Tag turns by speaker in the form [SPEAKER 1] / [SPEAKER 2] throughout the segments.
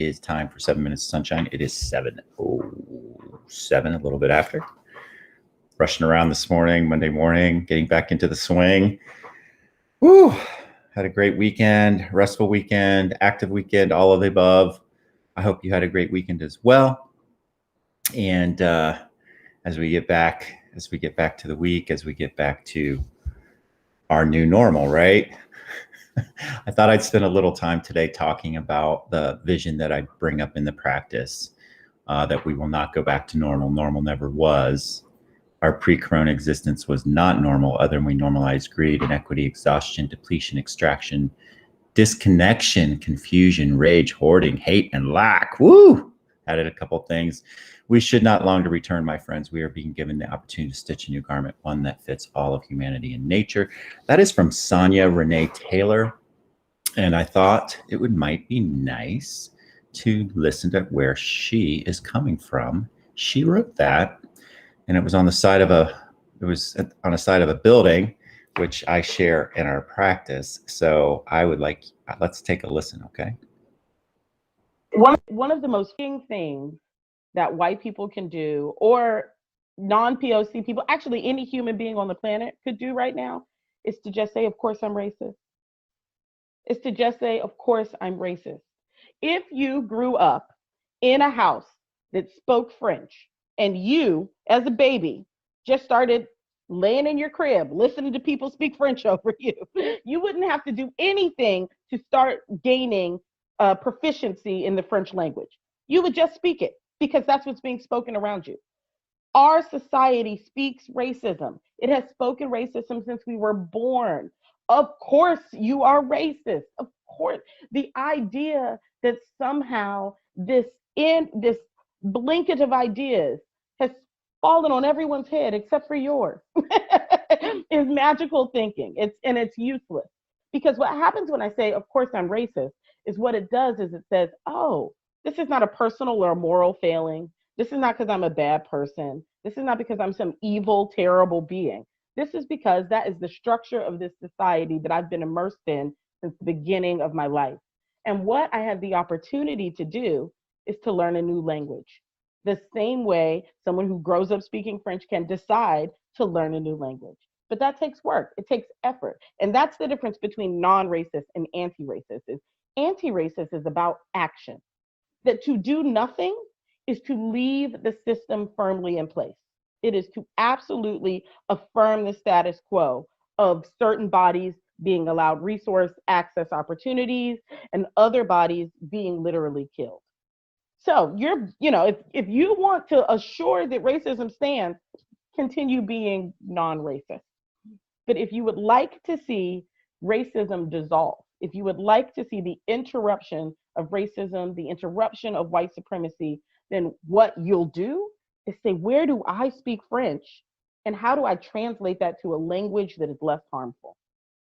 [SPEAKER 1] is time for 7 Minutes of Sunshine. It is 7:07, a little bit after. Rushing around this morning, Monday morning, getting back into the swing. Woo! Had a great weekend, restful weekend, active weekend, all of the above. I hope you had a great weekend as well. And as we get back to the week, as we get back to our new normal, right? I thought I'd spend a little time today talking about the vision that I bring up in the practice, that we will not go back to normal. Normal never was. Our pre-corona existence was not normal, other than we normalized greed, inequity, exhaustion, depletion, extraction, disconnection, confusion, rage, hoarding, hate, and lack. Woo! Added a couple things. We should not long to return, my friends. We are being given the opportunity to stitch a new garment, one that fits all of humanity and nature. That is from Sonia Renee Taylor. And I thought it might be nice to listen to where she is coming from. She wrote that, and it was on the side of a building, which I share in our practice. So I would like, let's take a listen, okay?
[SPEAKER 2] One of the most things that white people can do, or non-POC people, actually any human being on the planet could do right now, is to just say, of course I'm racist. Is to just say, of course I'm racist. If you grew up in a house that spoke French and you, as a baby, just started laying in your crib, listening to people speak French over you, you wouldn't have to do anything to start gaining proficiency in the French language. You would just speak it because that's what's being spoken around you. Our society speaks racism. It has spoken racism since we were born. Of course you are racist. Of course. The idea that somehow this blanket of ideas has fallen on everyone's head except for yours is magical thinking. It's useless. Because what happens when I say, of course I'm racist, is what it does is it says, oh, this is not a personal or moral failing. This is not because I'm a bad person. This is not because I'm some evil, terrible being. This is because that is the structure of this society that I've been immersed in since the beginning of my life. And what I have the opportunity to do is to learn a new language. The same way someone who grows up speaking French can decide to learn a new language. But that takes work. It takes effort. And that's the difference between non-racist and anti-racist. Anti-racist is about action. That to do nothing is to leave the system firmly in place. It is to absolutely affirm the status quo of certain bodies being allowed resource access opportunities and other bodies being literally killed. So if you want to assure that racism stands, continue being non-racist. But if you would like to see racism dissolve, if you would like to see the interruption of racism, the interruption of white supremacy, then what you'll do is say, where do I speak French? And how do I translate that to a language that is less harmful?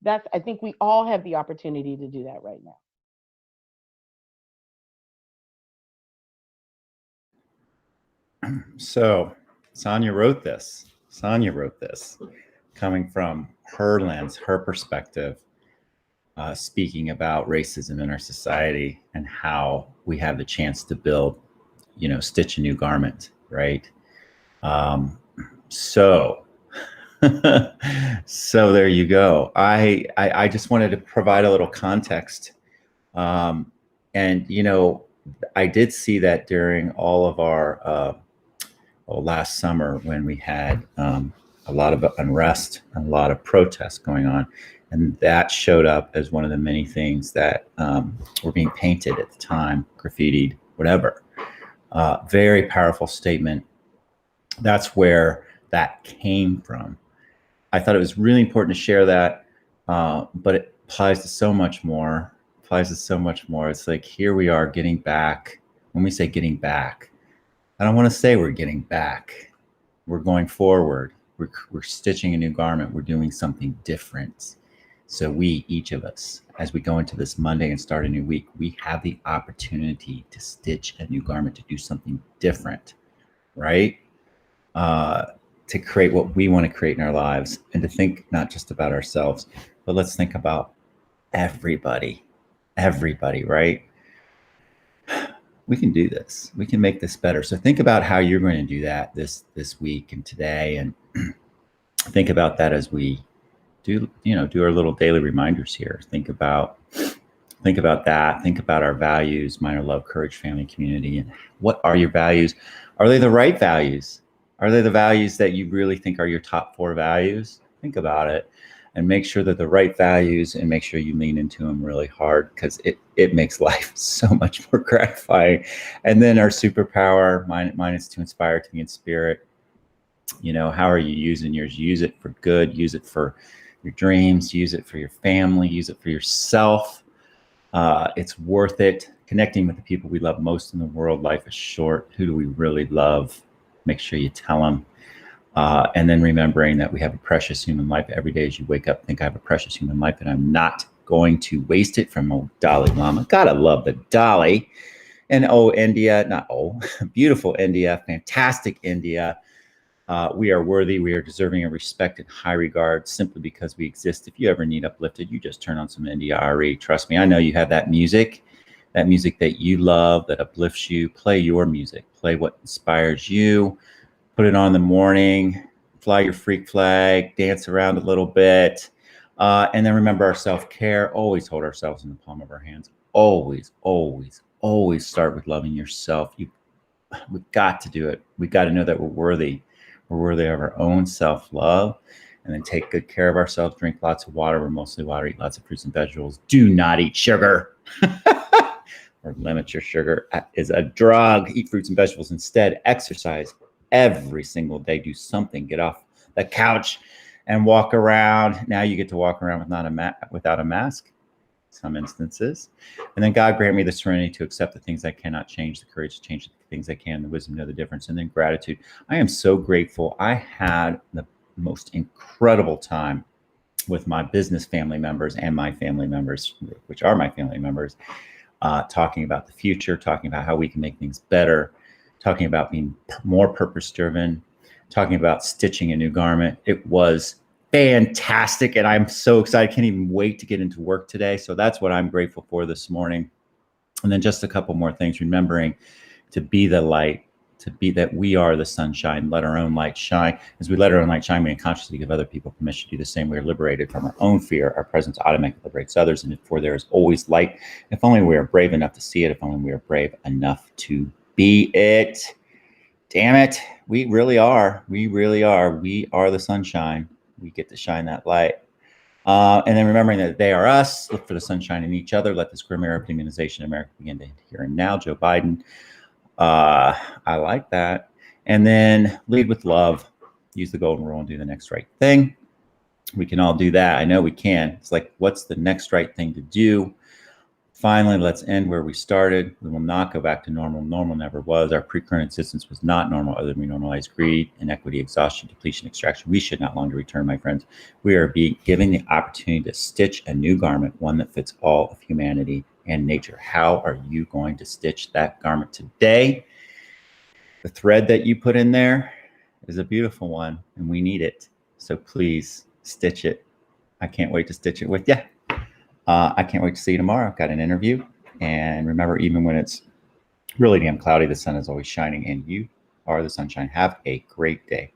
[SPEAKER 2] I think we all have the opportunity to do that right now.
[SPEAKER 1] So Sonia wrote this coming from her lens, her perspective, speaking about racism in our society and how we have the chance to build, stitch a new garment, right? So there you go. I just wanted to provide a little context. And, I did see that during all of our, last summer when we had a lot of unrest and a lot of protests going on. And that showed up as one of the many things that were being painted at the time, graffitied, whatever. Very powerful statement. That's where that came from. I thought it was really important to share that, but it applies to so much more. It's like, here we are getting back. When we say getting back, I don't want to say we're getting back. We're going forward. We're stitching a new garment. We're doing something different. So we, each of us, as we go into this Monday and start a new week, we have the opportunity to stitch a new garment, to do something different, right? To create what we want to create in our lives, and to think not just about ourselves, but let's think about everybody, right? we can do this. We can make this better. So think about how you're going to do that this week and today, and think about that as we do our little daily reminders here. Think about that. Think about our values: minor, love, courage, family, community. And what are your values? Are they the right values? Are they the values that you really think are your top 4 values? Think about it and make sure that the right values, and make sure you lean into them really hard, because it makes life so much more gratifying. And then our superpower, mine is to inspire, to inspirit. How are you using yours? Use it for good. Use it for your dreams. Use it for your family. Use it for yourself. It's worth it. Connecting with the people we love most in the world. Life is short. Who do we really love? Make sure you tell them. And then remembering that we have a precious human life. Every day as you wake up, think I have a precious human life and I'm not going to waste it. From old Dalai Lama. Gotta love the Dalai. And India, beautiful India, fantastic India. We are worthy, we are deserving of respect and high regard simply because we exist. If you ever need uplifted, you just turn on some India Ari. Trust me, I know you have that music that you love, that uplifts you. Play your music, play what inspires you, put it on in the morning, fly your freak flag, dance around a little bit. And then remember our self-care. Always hold ourselves in the palm of our hands. Always, always, always start with loving yourself. We've got to do it. We've got to know that we're worthy. We're worthy of our own self-love, and then take good care of ourselves. Drink lots of water. We're mostly water. Eat lots of fruits and vegetables. Do not eat sugar or limit your sugar. That is a drug. Eat fruits and vegetables instead. Exercise every single day. Do something. Get off the couch and walk around. Now you get to walk around without a mask. Some instances. And then God grant me the serenity to accept the things I cannot change, the courage to change the things I can, the wisdom to know the difference, and then gratitude. I am so grateful. I had the most incredible time with my business family members and my family members, which are my family members, talking about the future, talking about how we can make things better, talking about being more purpose-driven, talking about stitching a new garment. It was fantastic. And I'm so excited. Can't even wait to get into work today. So that's what I'm grateful for this morning. And then just a couple more things, remembering to be the light, to be that we are the sunshine, let our own light shine. As we let our own light shine, we unconsciously give other people permission to do the same. We are liberated from our own fear. Our presence automatically liberates others. And for there is always light. If only we are brave enough to see it, if only we are brave enough to be it. Damn it. We really are. We really are. We are the sunshine. We get to shine that light. And then remembering that they are us. Look for the sunshine in each other. Let this grim era of demonization in America begin to end here and now. Joe Biden. I like that. And then lead with love. Use the golden rule and do the next right thing. We can all do that. I know we can. It's like, what's the next right thing to do? Finally, let's end where we started. We will not go back to normal. Normal never was. Our pre-current existence was not normal, other than we normalized greed, inequity, exhaustion, depletion, extraction. We should not long to return, my friends. We are being given the opportunity to stitch a new garment, one that fits all of humanity and nature. How are you going to stitch that garment today? The thread that you put in there is a beautiful one, and we need it. So please stitch it. I can't wait to stitch it with you. I can't wait to see you tomorrow. I've got an interview. And remember, even when it's really damn cloudy, the sun is always shining, and you are the sunshine. Have a great day.